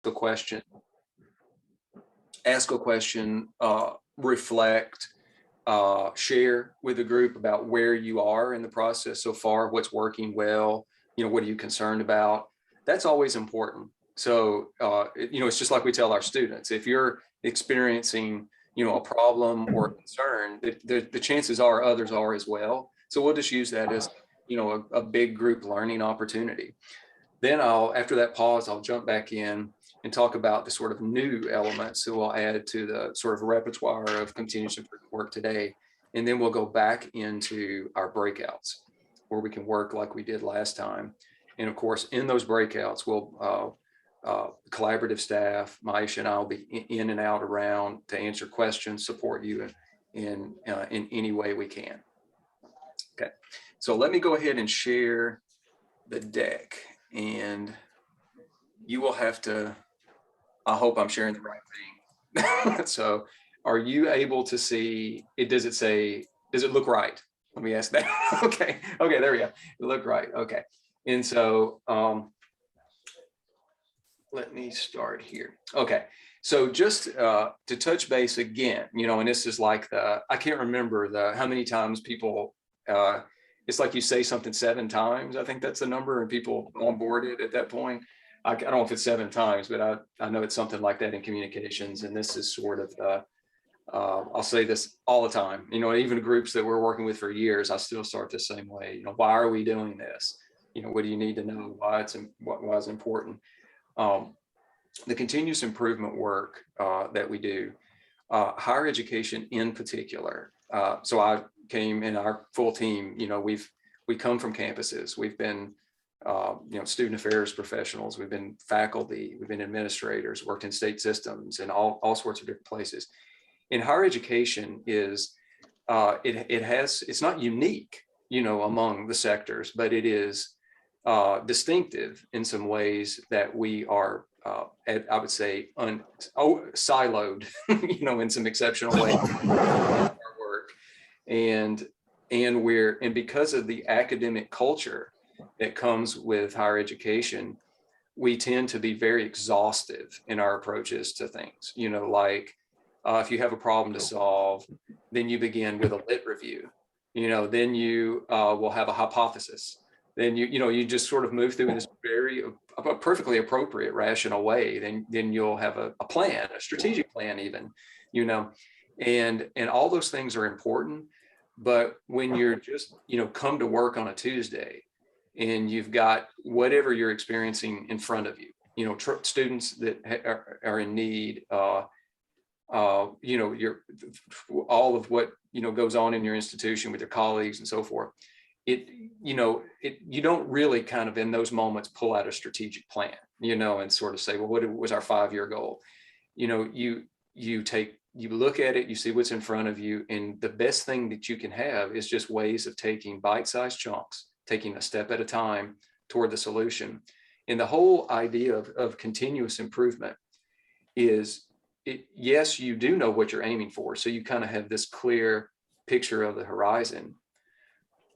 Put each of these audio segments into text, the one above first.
a question, reflect, share with the group about where you are in the process so far, what's working well, what are you concerned about? That's always important. So, it's just like we tell our students, if you're experiencing, a problem or a concern, the chances are others are as well. So we'll just use that as, a big group learning opportunity. Then after that pause, I'll jump back in and talk about the sort of new elements that we'll add to the sort of repertoire of continuous improvement work today. And then we'll go back into our breakouts where we can work like we did last time. And of course, in those breakouts, we'll collaborative staff, Maisha and I will be in and out around to answer questions, support you in any way we can. Okay, so let me go ahead and share the deck, and you will have to, I hope I'm sharing the right thing. So are you able to see it? Does it look right? Let me ask that. Okay, there we go. It looked right. Okay. And so let me start here. Okay. So just to touch base again, and this is like I can't remember how many times people, it's like you say something 7 times. I think that's the number, and people onboarded at that point. I don't know if it's 7 times, but I know it's something like that in communications. And this is sort of I'll say this all the time, even groups that we're working with for years, I still start the same way. Why are we doing this? What do you need to know? Why it's important? The continuous improvement work that we do, higher education in particular. So I came in our full team, we come from campuses. We've been, student affairs professionals. We've been faculty. We've been administrators, worked in state systems and all sorts of different places. In higher education is, it's not unique, among the sectors, but it is distinctive in some ways that we are, I would say, siloed, in some exceptional ways in our work. And because of the academic culture that comes with higher education, we tend to be very exhaustive in our approaches to things, like if you have a problem to solve, then you begin with a lit review, then you will have a hypothesis. Then you just sort of move through in this very perfectly appropriate, rational way. Then you'll have a plan, a strategic plan, even, and all those things are important. But when you're just, come to work on a Tuesday and you've got whatever you're experiencing in front of you, students that are in need, your all of what goes on in your institution with your colleagues and so forth. You don't really kind of in those moments pull out a strategic plan, and sort of say, well, what was our 5-year goal? You look at it, you see what's in front of you, and the best thing that you can have is just ways of taking bite-sized chunks, taking a step at a time toward the solution. And the whole idea of continuous improvement is, yes, you do know what you're aiming for. So you kind of have this clear picture of the horizon,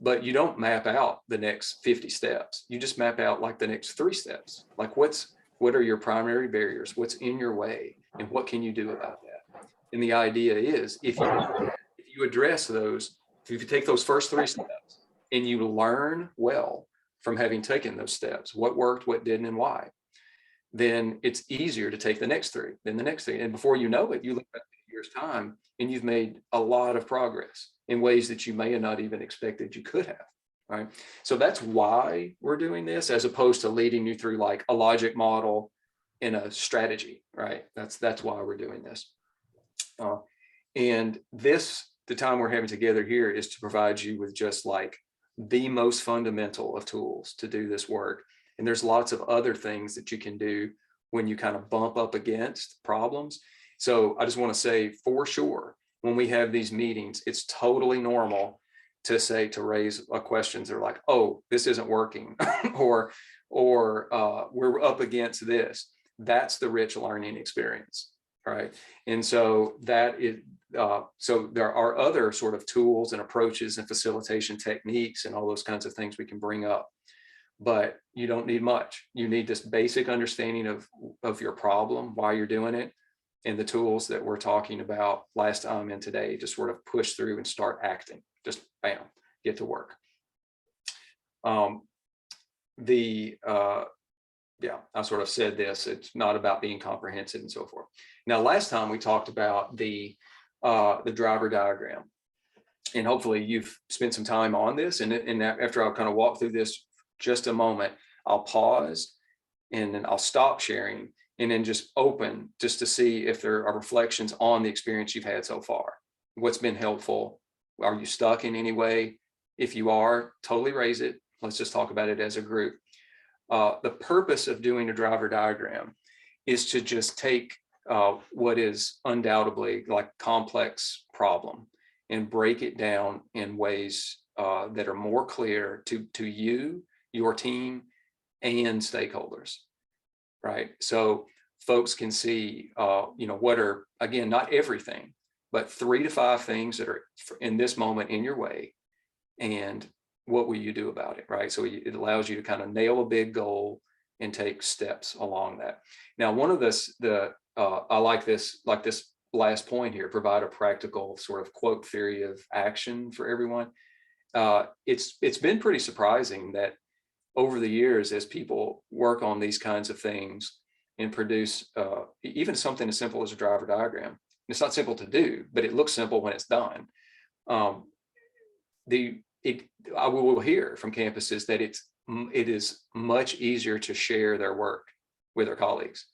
but you don't map out the next 50 steps. You just map out like the next 3 steps. Like what are your primary barriers? What's in your way? And what can you do about that? And the idea is if you address those, if you take those first 3 steps and you learn well from having taken those steps, what worked, what didn't, and why, then it's easier to take the next 3, then the next 3. And before you know it, you look back at a year's time and you've made a lot of progress in ways that you may have not even expected you could have, right? So that's why we're doing this, as opposed to leading you through like a logic model and a strategy, right? That's why we're doing this. And the time we're having together here is to provide you with just like the most fundamental of tools to do this work. And there's lots of other things that you can do when you kind of bump up against problems. So I just want to say, for sure, when we have these meetings, it's totally normal to raise questions that are like, oh, this isn't working, or we're up against this. That's the rich learning experience, right? And so so there are other sort of tools and approaches and facilitation techniques and all those kinds of things we can bring up. but you don't need much. You need this basic understanding of your problem, why you're doing it, and the tools that we're talking about last time and today to sort of push through and start acting. Just bam, get to work. Yeah, I sort of said this, it's not about being comprehensive and so forth. Now, last time we talked about the driver diagram, and hopefully you've spent some time on this, and after I'll kind of walk through this just a moment, I'll pause and then I'll stop sharing and then just open just to see if there are reflections on the experience you've had so far. What's been helpful? Are you stuck in any way? If you are, totally raise it. Let's just talk about it as a group. The purpose of doing a driver diagram is to just take what is undoubtedly like complex problem and break it down in ways that are more clear to you, your team, and stakeholders, right? So folks can see, what are, again, not everything, but 3 to 5 things that are in this moment in your way, and what will you do about it, right? So it allows you to kind of nail a big goal and take steps along that. Now, one of this, I like this last point here, provide a practical sort of quote theory of action for everyone. It's been pretty surprising that over the years, as people work on these kinds of things and produce even something as simple as a driver diagram, it's not simple to do, but it looks simple when it's done. I will hear from campuses that it is much easier to share their work with their colleagues.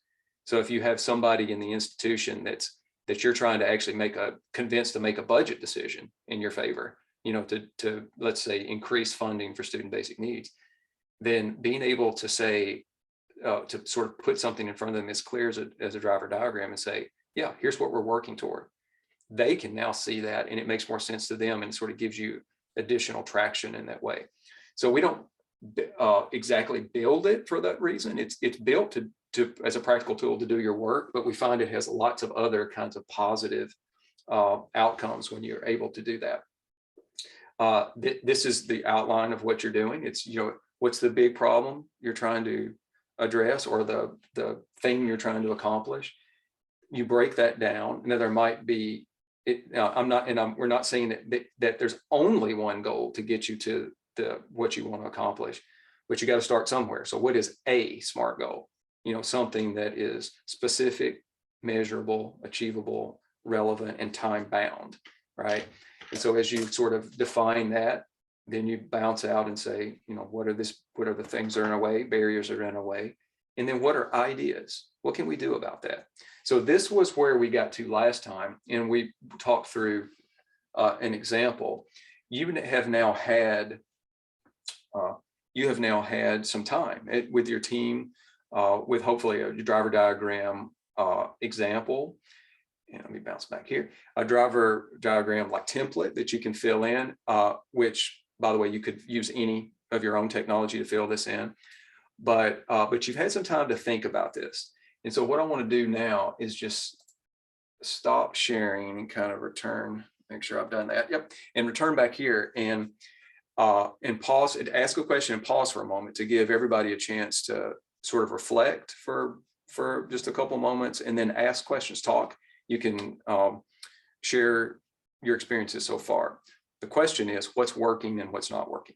So if you have somebody in the institution that you're trying to actually convince to make a budget decision in your favor, to let's say increase funding for student basic needs, then being able to say, to sort of put something in front of them as clear as a driver diagram and say, yeah, here's what we're working toward. They can now see that, and it makes more sense to them and sort of gives you additional traction in that way. So we don't exactly build it for that reason. It's built to as a practical tool to do your work, but we find it has lots of other kinds of positive outcomes when you're able to do that. This is the outline of what you're doing. It's, what's the big problem you're trying to address, or the thing you're trying to accomplish. You break that down. Now there might be, we're not saying that there's only one goal to get you to what you want to accomplish, but you got to start somewhere. So what is a SMART goal? Something that is specific, measurable, achievable, relevant, and time bound, right? And so as you sort of define that, then you bounce out and say, what are the things that are in our way, barriers that are in our way, and then what are ideas? What can we do about that? So this was where we got to last time, and we talked through an example. You have now had some time with your team with hopefully a driver diagram example. And let me bounce back here. A driver diagram like template that you can fill in, which, by the way, you could use any of your own technology to fill this in. But you've had some time to think about this. And so what I want to do now is just stop sharing and kind of return, make sure I've done that. Yep. And return back here and pause and ask a question and pause for a moment to give everybody a chance to sort of reflect for just a couple moments, and then ask questions, talk. You can share your experiences so far. The question is, what's working and what's not working?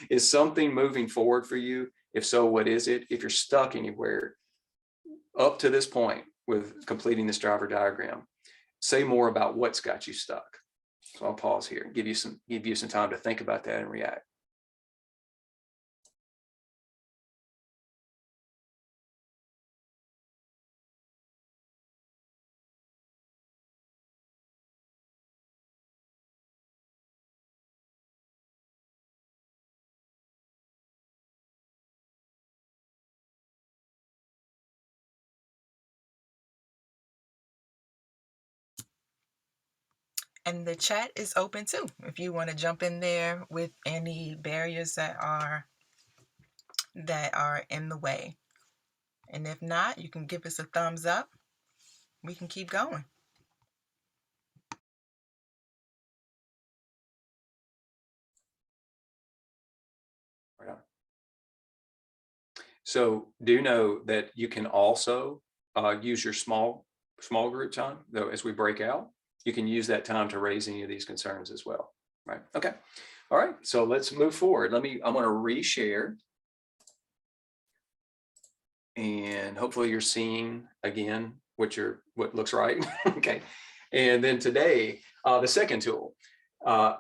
Is something moving forward for you? If so, what is it? If you're stuck anywhere up to this point with completing this driver diagram, say more about what's got you stuck. So I'll pause here and give you some time to think about that and react. And the chat is open too, if you want to jump in there with any barriers that are in the way. And if not, you can give us a thumbs up. We can keep going. Yeah. So do know that you can also use your small group time, though, as we break out. You can use that time to raise any of these concerns as well, right? Okay. All right, so let's move forward. I'm going to reshare. And hopefully you're seeing again what looks right. Okay. And then today, the second tool, I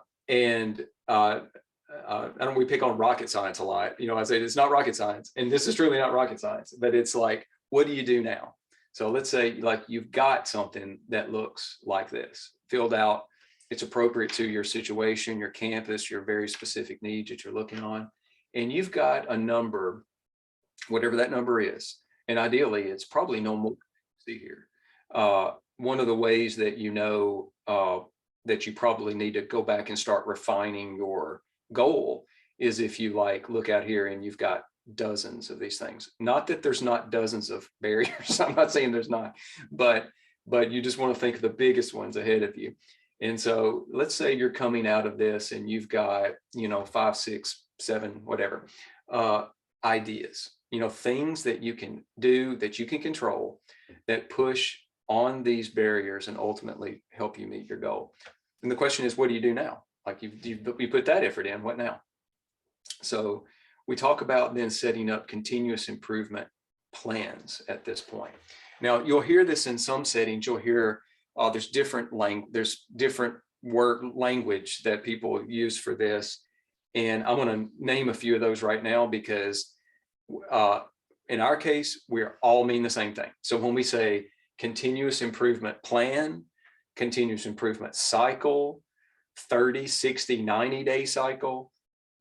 don't, we pick on rocket science a lot. You know, I say it's not rocket science, and this is truly not rocket science, but it's like, what do you do now? So let's say like you've got something that looks like this filled out. It's appropriate to your situation, your campus, your very specific needs that you're looking on. And you've got a number, whatever that number is. And ideally, it's probably no more. See here. One of the ways that you know that you probably need to go back and start refining your goal is if you like look out here and you've got dozens of these things. Not that there's not dozens of barriers. I'm not saying there's not, but you just want to think of the biggest ones ahead of you. And so let's say you're coming out of this and you've got, you know, 5, 6, 7, whatever ideas, you know, things that you can do, that you can control, that push on these barriers and ultimately help you meet your goal. And the question is, what do you do now? Like you put that effort in, what now? So we talk about then setting up continuous improvement plans at this point. Now you'll hear this in some settings. You'll hear there's different word language that people use for this, and I'm going to name a few of those right now because in our case we all mean the same thing. So when we say continuous improvement plan, continuous improvement cycle, 30, 60, 90-day cycle,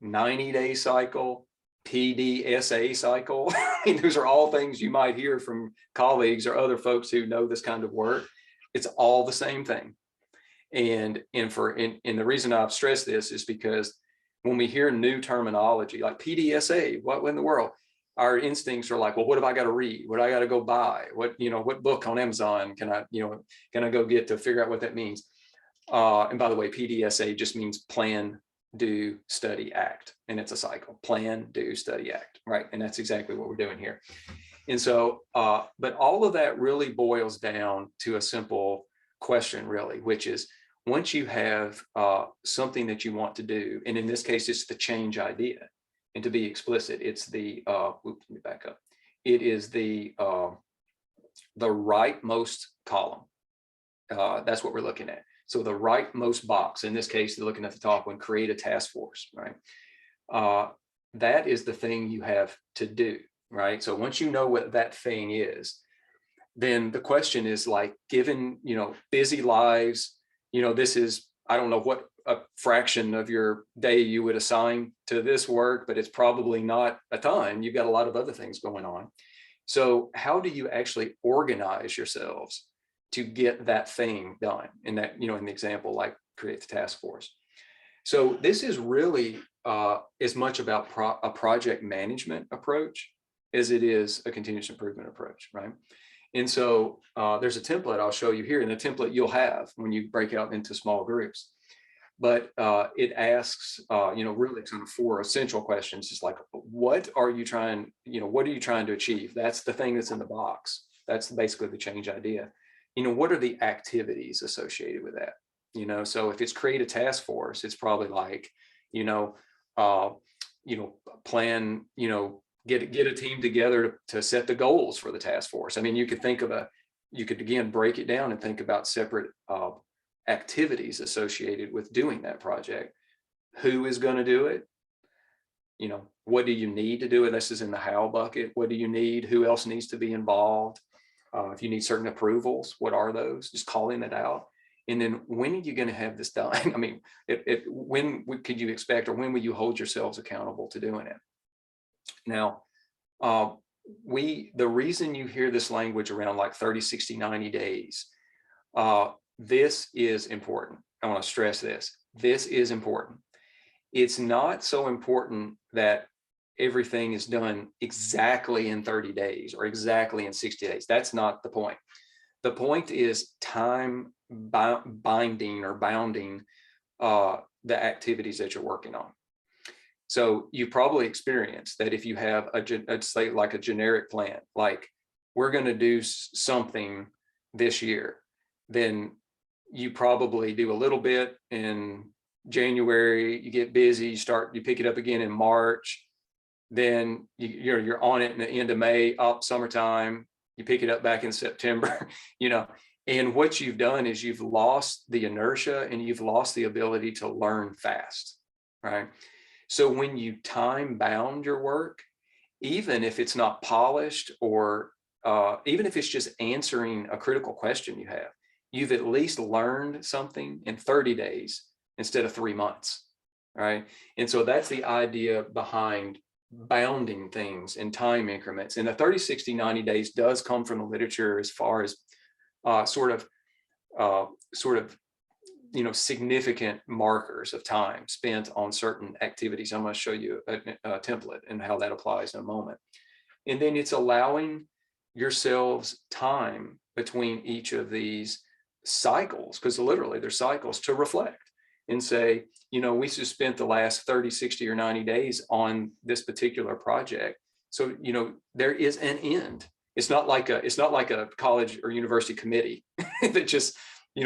90-day cycle, PDSA cycle. I mean, those are all things you might hear from colleagues or other folks who know this kind of work. It's all the same thing. And the reason I've stressed this is because when we hear new terminology like PDSA, what in the world? Our instincts are like, well, what have I got to read? What do I got to go buy? What book on Amazon can I go get to figure out what that means? And by the way, PDSA just means plan, do, study, act. And it's a cycle. Plan, do, study, act, right? And that's exactly what we're doing here. And so, but all of that really boils down to a simple question, really, which is once you have something that you want to do, and in this case, it's the change idea. And to be explicit, it's the, let me back up. It is the rightmost column. That's what we're looking at. So the rightmost box, in this case, they're looking at the top one, create a task force, right? That is the thing you have to do, right? So once you know what that thing is, then the question is like, given, busy lives, this is, I don't know what a fraction of your day you would assign to this work, but it's probably not a ton. You've got a lot of other things going on. So how do you actually organize yourselves to get that thing done? And that, in the example, like create the task force. So this is really as much about a project management approach as it is a continuous improvement approach, right? And so there's a template I'll show you here, and the template you'll have when you break out into small groups. But it asks, really kind of 4 essential questions. It's like, what are you trying to achieve? That's the thing that's in the box. That's basically the change idea. What are the activities associated with that? So if it's create a task force, it's probably like, plan, get a team together to set the goals for the task force. I mean, you could again break it down and think about separate activities associated with doing that project. Who is going to do it? What do you need to do it? This is in the how bucket. What do you need? Who else needs to be involved? If you need certain approvals, what are those? Just calling it out. And then when are you going to have this done? I mean, when could you expect, or when will you hold yourselves accountable to doing it? Now, the reason you hear this language around like 30, 60, 90 days, this is important. I want to stress this. This is important. It's not so important that everything is done exactly in 30 days or exactly in 60 days. That's not the point. The point is time binding or bounding the activities that you're working on. So you probably experienced that if you have a say like a generic plan, like we're going to do something this year, then you probably do a little bit in January, you get busy, you pick it up again in March, then you're on it in the end of May, up summertime, you pick it up back in September, and what you've done is you've lost the inertia and you've lost the ability to learn fast, right? So when you time bound your work, even if it's not polished or even if it's just answering a critical question you've at least learned something in 30 days instead of 3 months, right? And so that's the idea behind bounding things in time increments. And the 30, 60, 90 days does come from the literature as far as sort of significant markers of time spent on certain activities. I'm going to show you a template and how that applies in a moment. And then it's allowing yourselves time between each of these cycles, because literally they're cycles, to reflect and say, we just spent the last 30, 60, or 90 days on this particular project. So, there is an end. It's not like a college or university committee that just,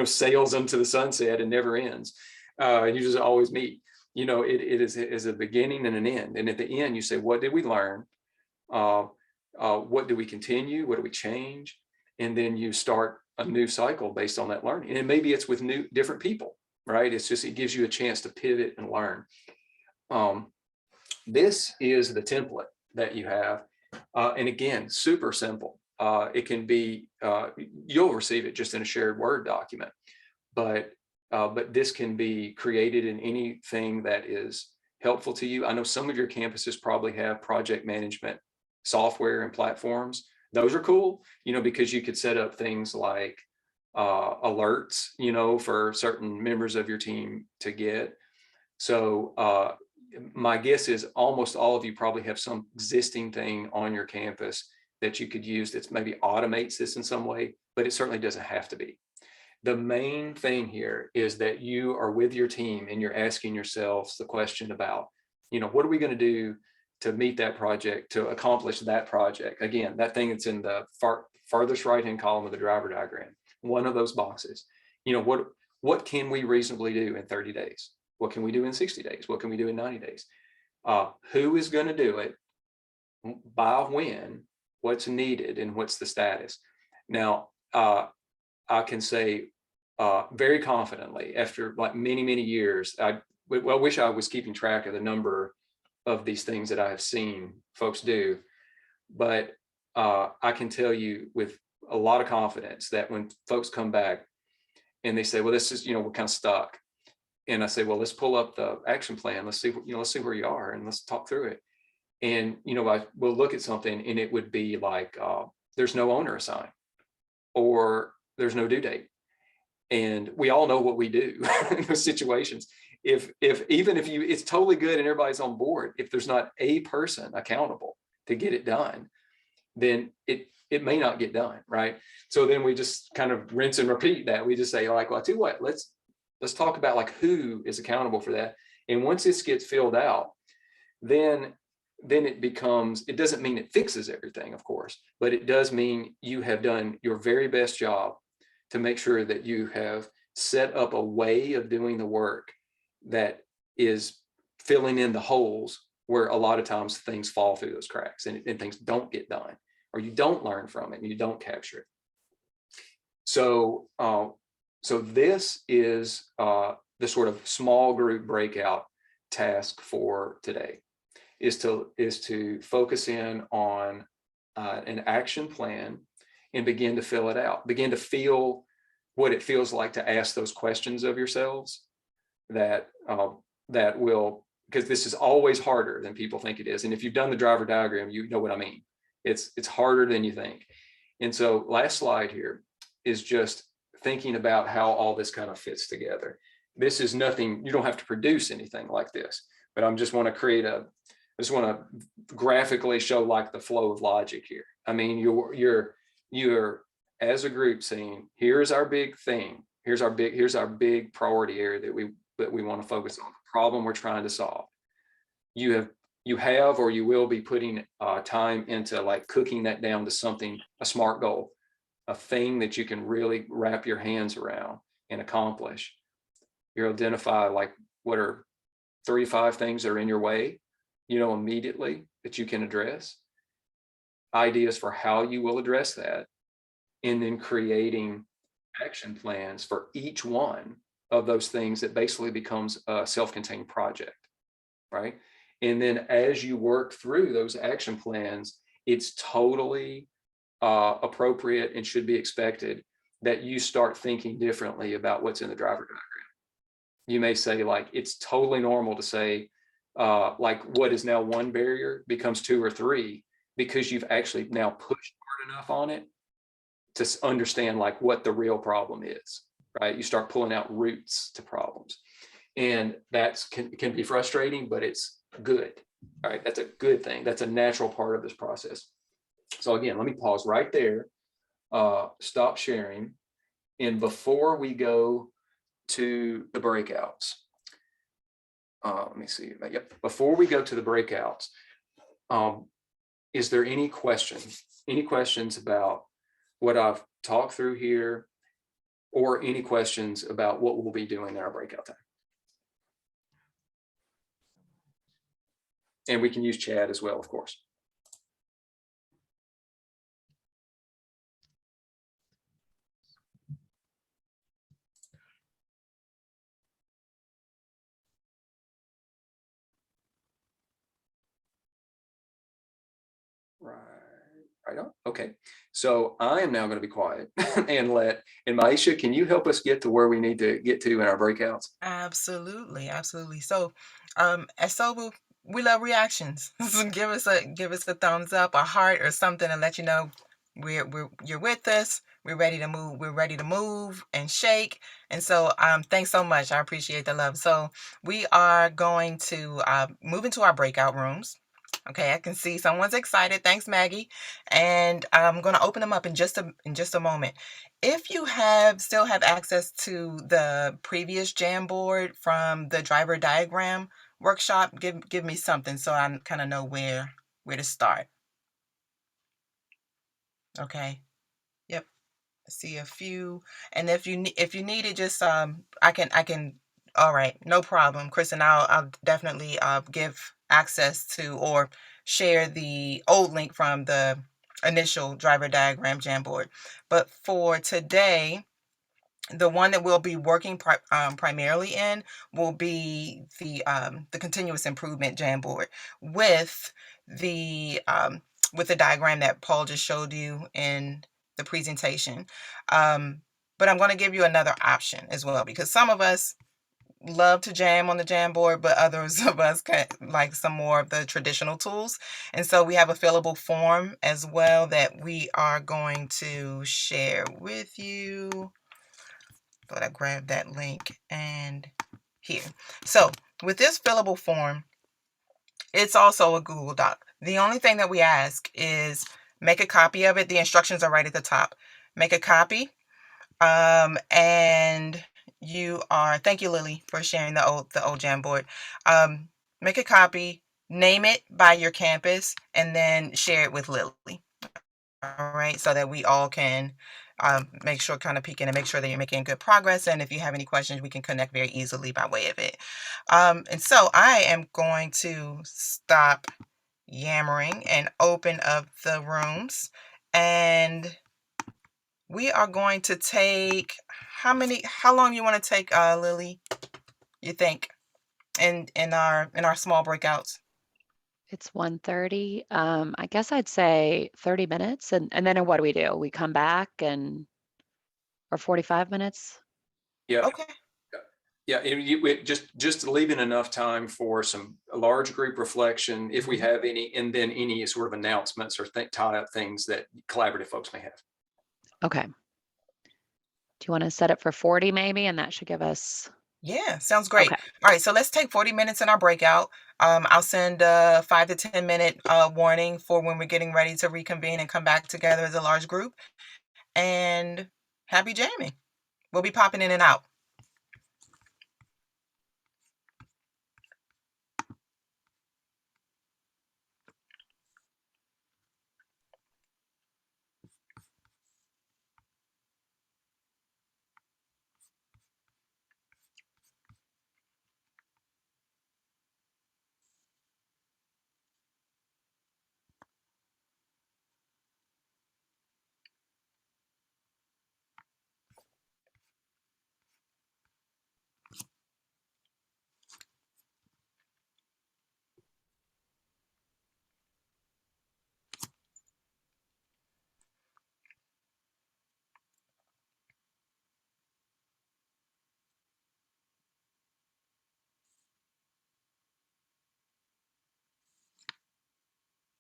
sails into the sunset and never ends. You just always meet. It is a beginning and an end. And at the end, you say, what did we learn? What do we continue? What do we change? And then you start a new cycle based on that learning. And maybe it's with different people, right? It gives you a chance to pivot and learn. This is the template that you have. And again, super simple. It can be, you'll receive it just in a shared Word document, but this can be created in anything that is helpful to you. I know some of your campuses probably have project management software and platforms. Those are cool, because you could set up things like alerts, for certain members of your team to get. So my guess is almost all of you probably have some existing thing on your campus that you could use that maybe automates this in some way, but it certainly doesn't have to be. The main thing here is that you are with your team and you're asking yourselves the question about, what are we going to do to meet that project, to accomplish that project? Again, that thing that's in the farthest right-hand column of the driver diagram, one of those boxes. What can we reasonably do in 30 days? What can we do in 60 days? What can we do in 90 days? Who is going to do it? By when? What's needed? And what's the status? Now, I can say very confidently, after like many, many years, I wish I was keeping track of the number of these things that I have seen folks do, but I can tell you with a lot of confidence that when folks come back and they say, well, this is, we're kind of stuck. And I say, well, let's pull up the action plan. Let's see, let's see where you are and let's talk through it. And, I will look at something and it would be like, there's no owner assigned or there's no due date. And we all know what we do in those situations. Even if it's totally good and everybody's on board, if there's not a person accountable to get it done, then it may not get done, right? So then we just kind of rinse and repeat that. We just say, like, well, I tell you what, let's talk about like who is accountable for that. And once this gets filled out, then it becomes, it doesn't mean it fixes everything, of course, but it does mean you have done your very best job to make sure that you have set up a way of doing the work that is filling in the holes where a lot of times things fall through those cracks and things don't get done, or you don't learn from it and you don't capture it. So, so this is the sort of small group breakout task for today, is to focus in on an action plan and begin to fill it out, begin to feel what it feels like to ask those questions of yourselves that will, because this is always harder than people think it is. And if you've done the driver diagram, you know what I mean. It's harder than you think. And so last slide here is just thinking about how all this kind of fits together. This is nothing, you don't have to produce anything like this, but I just want to graphically show like the flow of logic here. I mean, you're as a group saying, here's our big thing. Here's our big priority area that we want to focus on, the problem we're trying to solve. you have or you will be putting time into like cooking that down to something, a SMART goal, a thing that you can really wrap your hands around and accomplish. You identify like what are 3 to 5 things that are in your way, immediately that you can address, ideas for how you will address that, and then creating action plans for each one of those things that basically becomes a self-contained project, right? And then as you work through those action plans, it's totally appropriate and should be expected that you start thinking differently about what's in the driver diagram. You may say like, it's totally normal to say like what is now 1 barrier becomes 2 or 3, because you've actually now pushed hard enough on it to understand like what the real problem is, right? You start pulling out roots to problems, and that can be frustrating, but it's good. All right, that's a good thing. That's a natural part of this process. So again, let me pause right there, stop sharing. And before we go to the breakouts, let me see. Yep. Before we go to the breakouts, is there any questions? Any questions about what I've talked through here, or any questions about what we'll be doing in our breakout time? And we can use chat as well, of course. Right on. Okay. So I am now going to be quiet and Maisha, can you help us get to where we need to get to in our breakouts? Absolutely, absolutely. So, we love reactions. So give us a thumbs up, a heart, or something, and let you know you're with us. We're ready to move. We're ready to move and shake. And so, thanks so much. I appreciate the love. So we are going to move into our breakout rooms. Okay, I can see someone's excited. Thanks, Maggie. And I'm going to open them up in just a moment. If you still have access to the previous Jamboard from the driver diagram workshop, give me something so I kind of know where to start. Okay. Yep. I see a few. And if you need it, just I can. All right, no problem, Chris, and I'll definitely give access to or share the old link from the initial driver diagram Jamboard. But for today, the one that we'll be working primarily in will be the continuous improvement Jamboard with the diagram that Paul just showed you in the presentation. But I'm going to give you another option as well, because some of us love to jam on the Jamboard, but others of us like some more of the traditional tools. And so we have a fillable form as well that we are going to share with you. But I grabbed that link and here. So with this fillable form, it's also a Google Doc. The only thing that we ask is make a copy of it. The instructions are right at the top. Make a copy. And thank you, Lily, for sharing the old Jamboard. Make a copy, name it by your campus, and then share it with Lily. All right, so that we all can make sure, kind of peek in and make sure that you're making good progress. And if you have any questions, we can connect very easily by way of it. And so I am going to stop yammering and open up the rooms. And we are going to take, how long you want to take, Lily, you think, in our small breakouts? It's 1:30. I guess I'd say 30 minutes. And then what do? We come back or 45 minutes? Yeah. Okay. Yeah, just leaving enough time for a large group reflection, if we have any, and then any sort of announcements or tie-up things that collaborative folks may have. Okay. Do you want to set it for 40 maybe? And that should give us... Yeah, sounds great. Okay. All right, so let's take 40 minutes in our breakout. I'll send a 5 to 10 minute warning for when we're getting ready to reconvene and come back together as a large group. And happy jamming. We'll be popping in and out.